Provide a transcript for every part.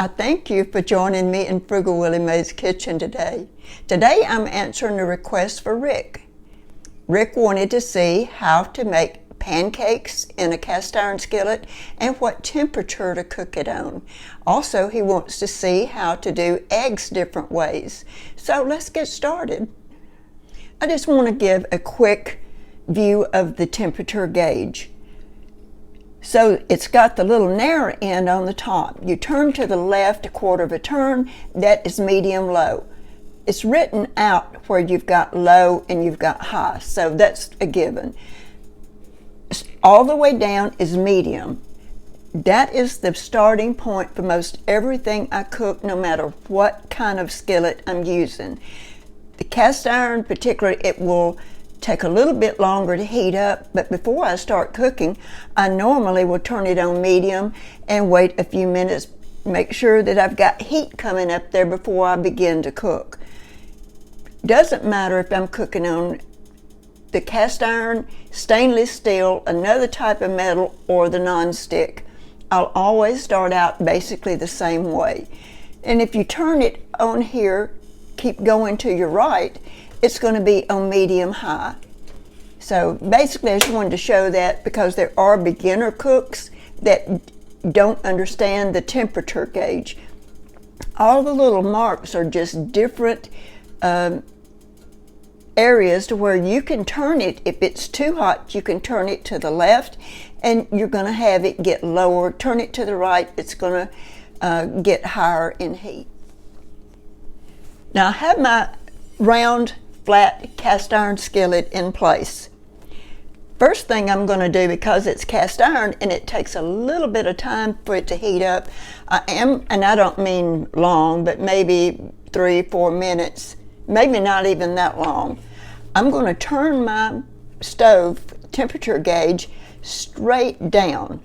I thank you for joining me in Frugal Willie Mae's kitchen today. Today I'm answering a request for Rick. Rick wanted to see how to make pancakes in a cast iron skillet and what temperature to cook it on. Also, he wants to see how to do eggs different ways. So let's get started. I just want to give a quick view of the temperature gauge. So it's got the little narrow end on the top. You turn to the left a quarter of a turn, that is medium low. It's written out where you've got low and you've got high, so that's a given. All the way down is medium. That is the starting point for most everything I cook, no matter what kind of skillet I'm using. The cast iron particularly, it will take a little bit longer to heat up, but before I start cooking, I normally will turn it on medium and wait a few minutes, make sure that I've got heat coming up there before I begin to cook. Doesn't matter if I'm cooking on the cast iron, stainless steel, another type of metal, or the non-stick. I'll always start out basically the same way. And if you turn it on here, keep going to your right, it's going to be on medium high. So basically I just wanted to show that because there are beginner cooks that don't understand the temperature gauge. All the little marks are just different areas to where you can turn it. If it's too hot, you can turn it to the left and you're going to have it get lower. Turn it to the right, it's going to get higher in heat. Now I have my round flat cast iron skillet in place. First thing I'm going to do, because it's cast iron and it takes a little bit of time for it to heat up, and I don't mean long, but maybe 3-4 minutes, maybe not even that long. I'm going to turn my stove temperature gauge straight down.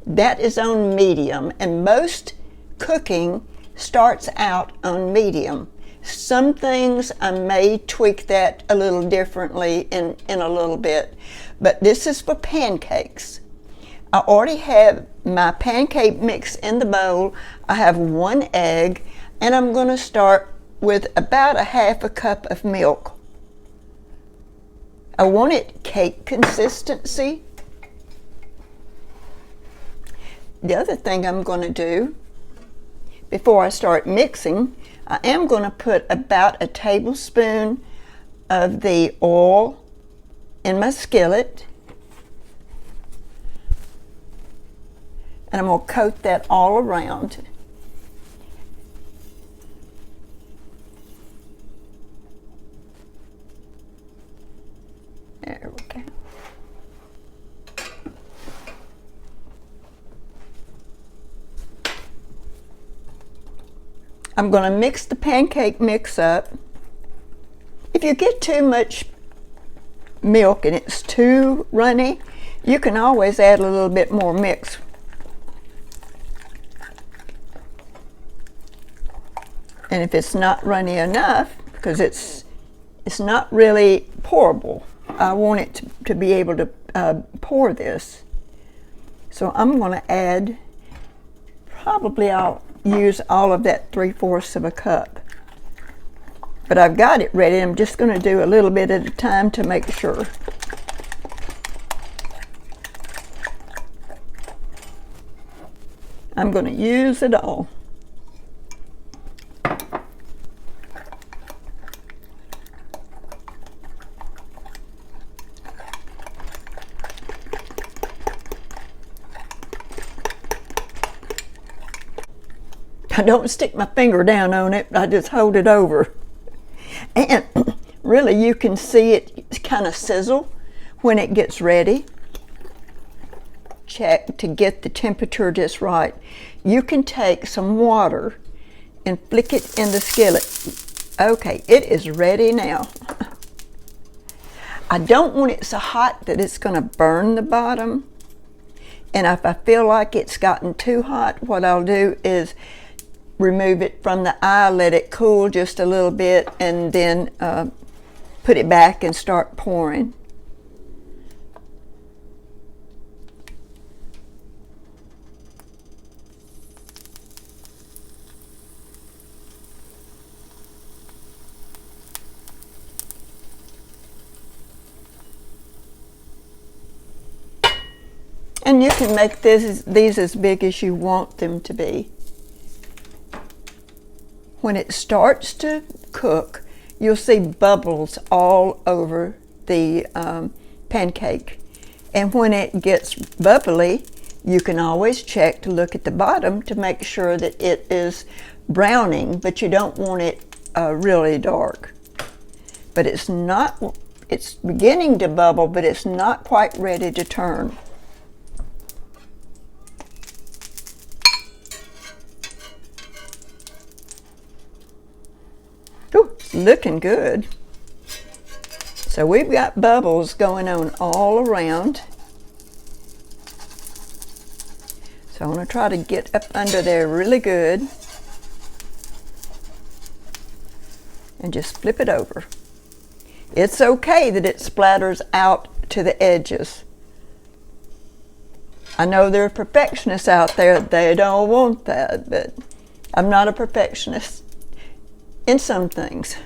That is on medium, and most cooking starts out on medium. Some things I may tweak that a little differently in a little bit, but this is for pancakes. I already have my pancake mix in the bowl. I have 1 egg, and I'm going to start with about 1/2 cup of milk. I want it cake consistency. The other thing I'm going to do before I start mixing, I am going to put about 1 tablespoon of the oil in my skillet, and I'm going to coat that all around. There we go. I'm going to mix the pancake mix up. If you get too much milk and it's too runny, you can always add a little bit more mix. And if it's not runny enough, because it's not really pourable, I want it to be able to pour this. So I'm going to add, probably I'll use all of that 3/4 of a cup. But I've got it ready. I'm just going to do a little bit at a time to make sure. I'm going to use it all. I don't stick my finger down on it, I just hold it over. And really you can see it kind of sizzle when it gets ready. Check to get the temperature just right. You can take some water and flick it in the skillet. Okay, it is ready now. I don't want it so hot that it's going to burn the bottom. And if I feel like it's gotten too hot, what I'll do is remove it from the eye, let it cool just a little bit, and then put it back and start pouring. And you can make these as big as you want them to be. When it starts to cook, you'll see bubbles all over the pancake. And when it gets bubbly, you can always check to look at the bottom to make sure that it is browning, but you don't want it really dark. But it's beginning to bubble, but it's not quite ready to turn. Ooh, it's looking good. So we've got bubbles going on all around. So I want to try to get up under there really good. And just flip it over. It's okay that it splatters out to the edges. I know there are perfectionists out there, they don't want that, but I'm not a perfectionist in some things.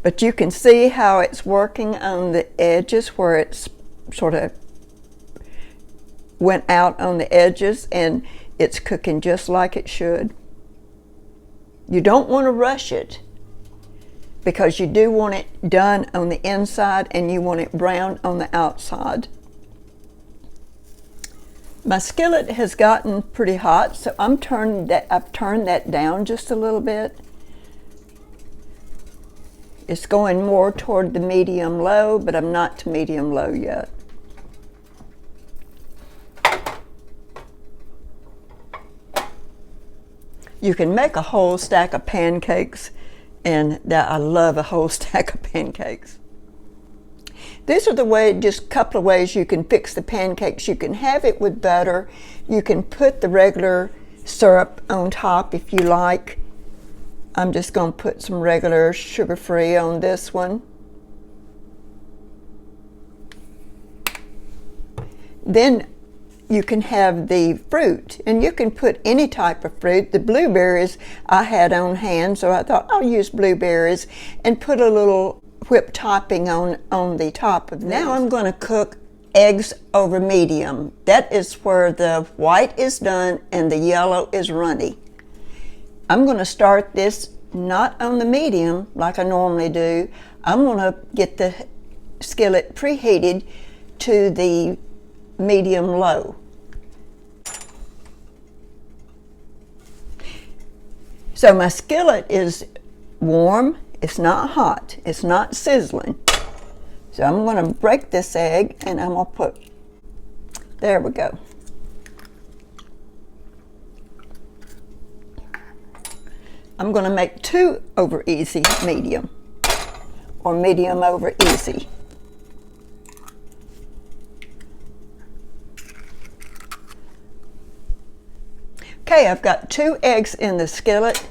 But you can see how it's working on the edges where it's sort of went out on the edges, and it's cooking just like it should. You don't want to rush it because you do want it done on the inside and you want it brown on the outside. My skillet has gotten pretty hot, so I've turned that down just a little bit. It's going more toward the medium-low, but I'm not to medium-low yet. You can make a whole stack of pancakes, and I love a whole stack of pancakes. These are just a couple of ways you can fix the pancakes. You can have it with butter. You can put the regular syrup on top if you like. I'm just going to put some regular sugar-free on this one. Then you can have the fruit, and you can put any type of fruit. The blueberries I had on hand, so I thought I'll use blueberries and put a little whipped topping on the top of this. Now I'm going to cook eggs over medium. That is where the white is done and the yellow is runny. I'm going to start this not on the medium like I normally do. I'm going to get the skillet preheated to the medium-low. So my skillet is warm, it's not hot, it's not sizzling. So I'm going to break this egg and I'm going to put, there we go. I'm going to make 2 over easy medium, or medium over easy. Okay, I've got 2 eggs in the skillet,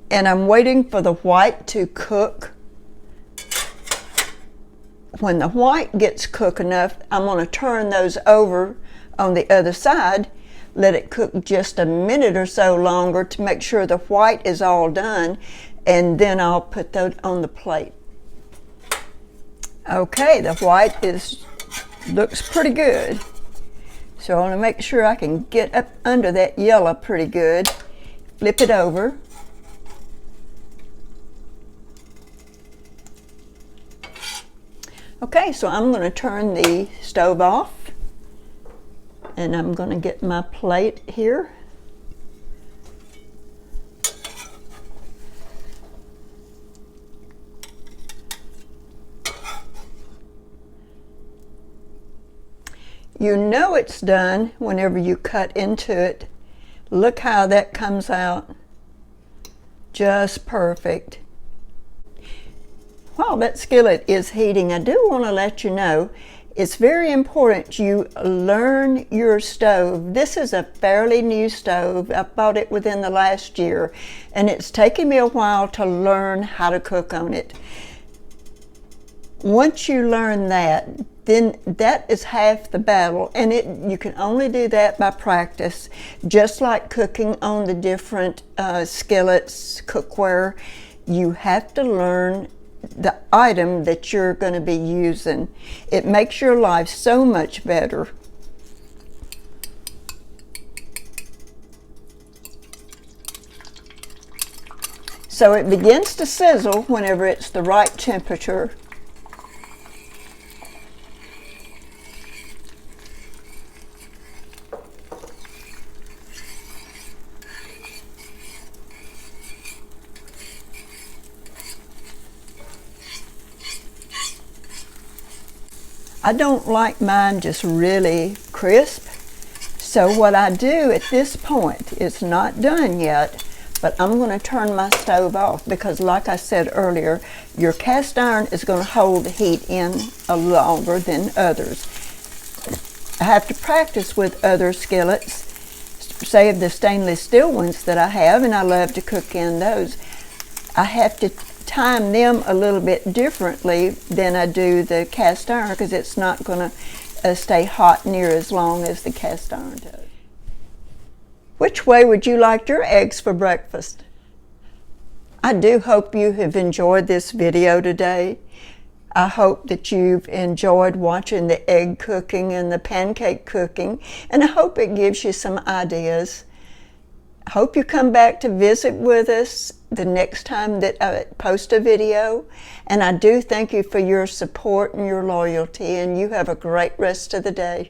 and I'm waiting for the white to cook. When the white gets cooked enough, I'm going to turn those over on the other side, let it cook just a minute or so longer to make sure the white is all done, and then I'll put those on the plate. Okay, the white looks pretty good. So I want to make sure I can get up under that yellow pretty good. Flip it over. Okay, so I'm going to turn the stove off, and I'm going to get my plate here. You know it's done whenever you cut into it. Look how that comes out. Just perfect. While that skillet is heating, I do want to let you know it's very important you learn your stove. This is a fairly new stove. I bought it within the last year, and it's taken me a while to learn how to cook on it. Once you learn that, then that is half the battle, and you can only do that by practice. Just like cooking on the different skillets, cookware, you have to learn the item that you're going to be using. It makes your life so much better. So it begins to sizzle whenever it's the right temperature. I don't like mine just really crisp. So what I do at this point, it's not done yet, but I'm going to turn my stove off because, like I said earlier, your cast iron is going to hold the heat in a longer than others. I have to practice with other skillets, say the stainless steel ones that I have, and I love to cook in those. I have to time them a little bit differently than I do the cast iron because it's not going to stay hot near as long as the cast iron does. Which way would you like your eggs for breakfast? I do hope you have enjoyed this video today. I hope that you've enjoyed watching the egg cooking and the pancake cooking, and I hope it gives you some ideas. I hope you come back to visit with us the next time that I post a video, and I do thank you for your support and your loyalty, and you have a great rest of the day.